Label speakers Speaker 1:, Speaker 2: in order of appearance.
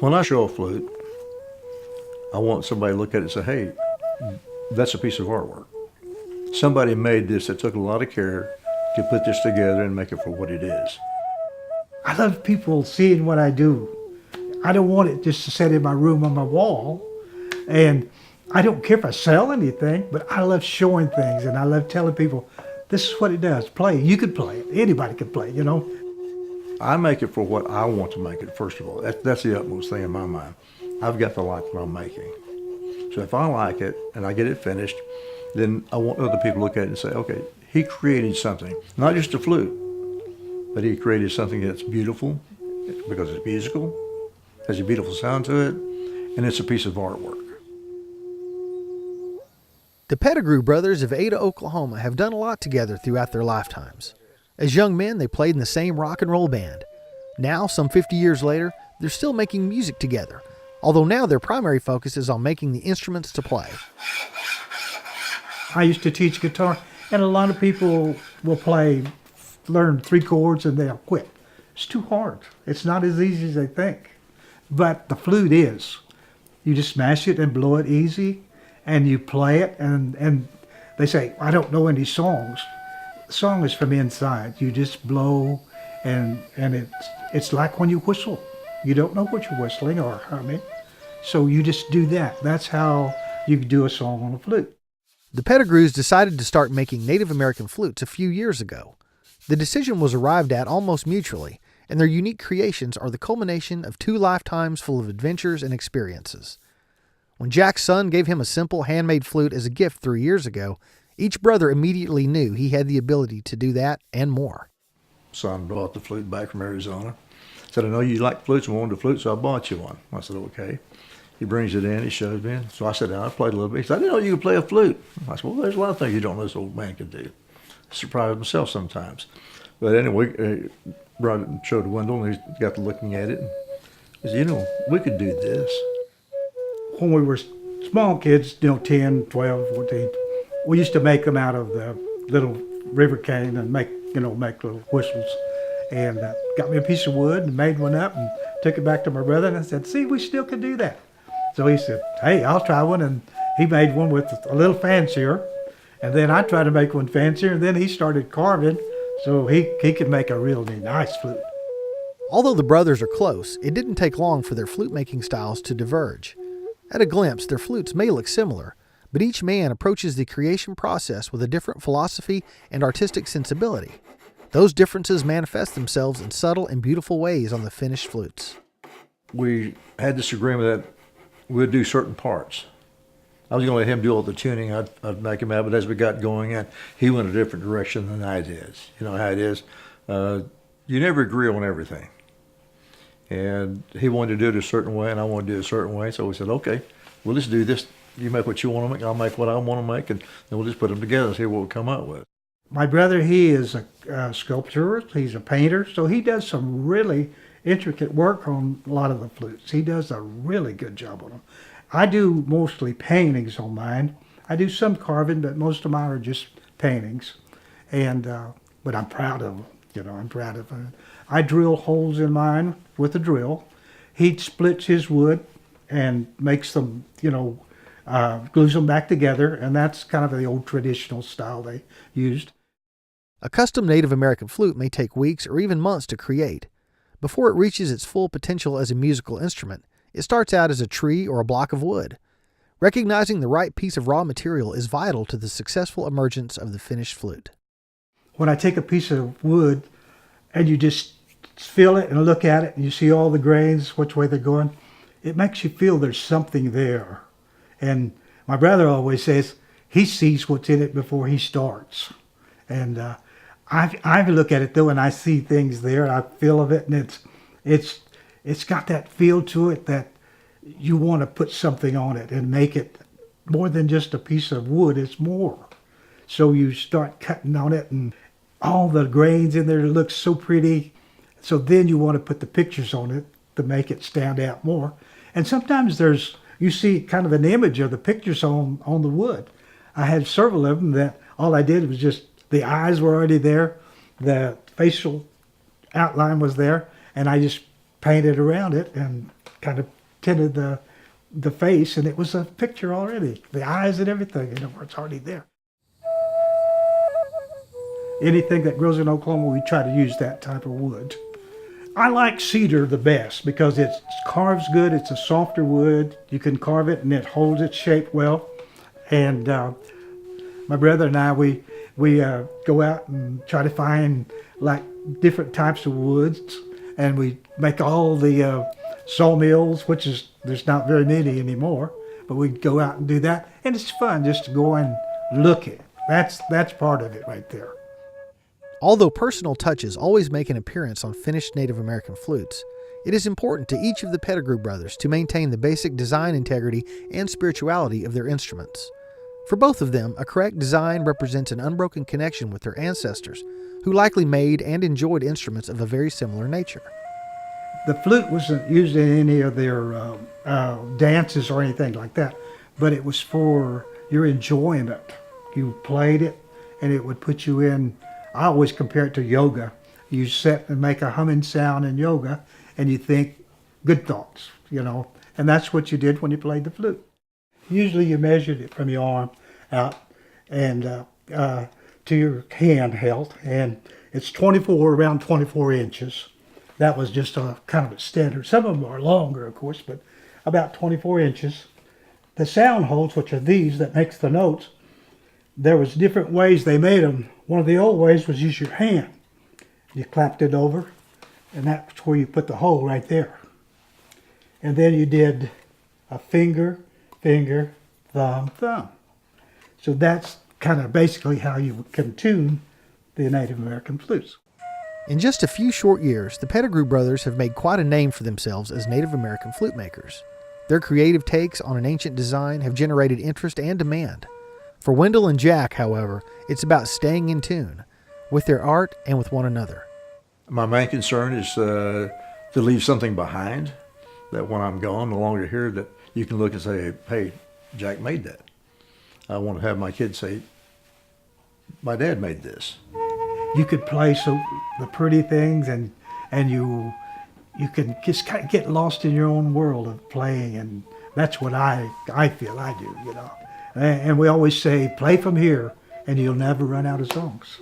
Speaker 1: When I show a flute, I want somebody to look at it and say, hey, that's a piece of artwork. Somebody made this that took a lot of care to put this together and make it for what it is.
Speaker 2: I love people seeing what I do. I don't want it just to sit in my room on my wall. And I don't care if I sell anything, but I love showing things and I love telling people, this is what it does. Play. You could play it. Anybody could play, you know.
Speaker 1: I make it for what I want to make it, first of all. That's the utmost thing in my mind. I've got to like what I'm making. So if I like it and I get it finished, then I want other people to look at it and say, okay, he created something. Not just a flute, but he created something that's beautiful because it's musical, has a beautiful sound to it, and it's a piece of artwork.
Speaker 3: The Pettigrew brothers of Ada, Oklahoma have done a lot together throughout their lifetimes. As young men, they played in the same rock and roll band. Now, some 50 years later, they're still making music together, although now their primary focus is on making the instruments to play.
Speaker 2: I used to teach guitar, and a lot of people will learn 3 chords and they'll quit. It's too hard. It's not as easy as they think. But the flute is. You just smash it and blow it easy, and you play it, and they say, I don't know any songs. The song is from inside. You just blow, and it's like when you whistle. You don't know what you're whistling or humming, so you just do that. That's how you do a song on a flute.
Speaker 3: The Pettigrews decided to start making Native American flutes a few years ago. The decision was arrived at almost mutually, and their unique creations are the culmination of 2 lifetimes full of adventures and experiences. When Jack's son gave him a simple handmade flute as a gift 3 years ago, each brother immediately knew he had the ability to do that and more.
Speaker 1: Son brought the flute back from Arizona. Said, I know you like flutes and wanted a flute, so I bought you one. I said, okay. He brings it in, he shows me. So I sat down, I played a little bit. He said, I didn't know you could play a flute. I said, well, there's a lot of things you don't know this old man can do. I surprised myself sometimes. But anyway, brought it and showed Wendell, and he got to looking at it. And he said, you know, we could do this.
Speaker 2: When we were small kids, 10, 12, 14, we used to make them out of the little river cane and make little whistles. And got me a piece of wood and made one up and took it back to my brother, and I said, see, we still can do that. So he said, hey, I'll try one, and he made one with a little fancier, and then I tried to make one fancier, and then he started carving, so he could make a really nice flute.
Speaker 3: Although the brothers are close, it didn't take long for their flute-making styles to diverge. At a glimpse, their flutes may look similar, but each man approaches the creation process with a different philosophy and artistic sensibility. Those differences manifest themselves in subtle and beautiful ways on the finished flutes.
Speaker 1: We had this agreement that we'd do certain parts. I was going to let him do all the tuning. I'd make him out, but as we got going, and he went a different direction than I did. You know how it is. You never agree on everything. And he wanted to do it a certain way, and I wanted to do it a certain way. So we said, okay, we'll just do this. You make what you want to make, I'll make what I want to make, and then we'll just put them together and see what we'll come up with.
Speaker 2: My brother, he is a sculptor, he's a painter, so he does some really intricate work on a lot of the flutes. He does a really good job on them. I do mostly paintings on mine. I do some carving, but most of mine are just paintings. And but I'm proud of them, I'm proud of them. I drill holes in mine with a drill. He splits his wood and makes them, glues them back together, and that's kind of the old traditional style they used.
Speaker 3: A custom Native American flute may take weeks or even months to create. Before it reaches its full potential as a musical instrument, it starts out as a tree or a block of wood. Recognizing the right piece of raw material is vital to the successful emergence of the finished flute.
Speaker 2: When I take a piece of wood and you just feel it and look at it and you see all the grains, which way they're going, it makes you feel there's something there. And my brother always says he sees what's in it before he starts. And I look at it though, and I see things there, and I feel of it, and it's got that feel to it that you want to put something on it and make it more than just a piece of wood. It's more. So you start cutting on it, and all the grains in there look so pretty. So then you want to put the pictures on it to make it stand out more. And sometimes you see kind of an image of the pictures on the wood. I had several of them that all I did was just, the eyes were already there, the facial outline was there, and I just painted around it, and kind of tinted the face, and it was a picture already. The eyes and everything, it's already there. Anything that grows in Oklahoma, we try to use that type of wood. I like cedar the best because it carves good. It's a softer wood. You can carve it and it holds its shape well. And my brother and I, we go out and try to find like different types of woods, and we make all the sawmills, which is, there's not very many anymore, but we go out and do that, and it's fun just to go and look at it. That's part of it right there.
Speaker 3: Although personal touches always make an appearance on finished Native American flutes, it is important to each of the Pettigrew brothers to maintain the basic design integrity and spirituality of their instruments. For both of them, a correct design represents an unbroken connection with their ancestors, who likely made and enjoyed instruments of a very similar nature.
Speaker 2: The flute wasn't used in any of their dances or anything like that, but it was for your enjoyment. You played it, and it would put you in. I always compare it to yoga. You sit and make a humming sound in yoga, and you think good thoughts, and that's what you did when you played the flute. Usually you measured it from your arm out and to your hand held, and it's around 24 inches. That was just a kind of a standard. Some of them are longer, of course, but about 24 inches. The sound holes, which are these that makes the notes, there was different ways they made them. One of the old ways was use your hand. You clapped it over, and that's where you put the hole right there. And then you did a finger, thumb, thumb. So that's kind of basically how you can tune the Native American flutes.
Speaker 3: In just a few short years, the Pettigrew brothers have made quite a name for themselves as Native American flute makers. Their creative takes on an ancient design have generated interest and demand. For Wendell and Jack, however, it's about staying in tune with their art and with one another.
Speaker 1: My main concern is to leave something behind, that when I'm gone, no longer here, that you can look and say, hey, Jack made that. I want to have my kids say, my dad made this.
Speaker 2: You could play the pretty things, and you can just kind of get lost in your own world of playing, and that's what I feel I do, And we always say, play from here, and you'll never run out of songs.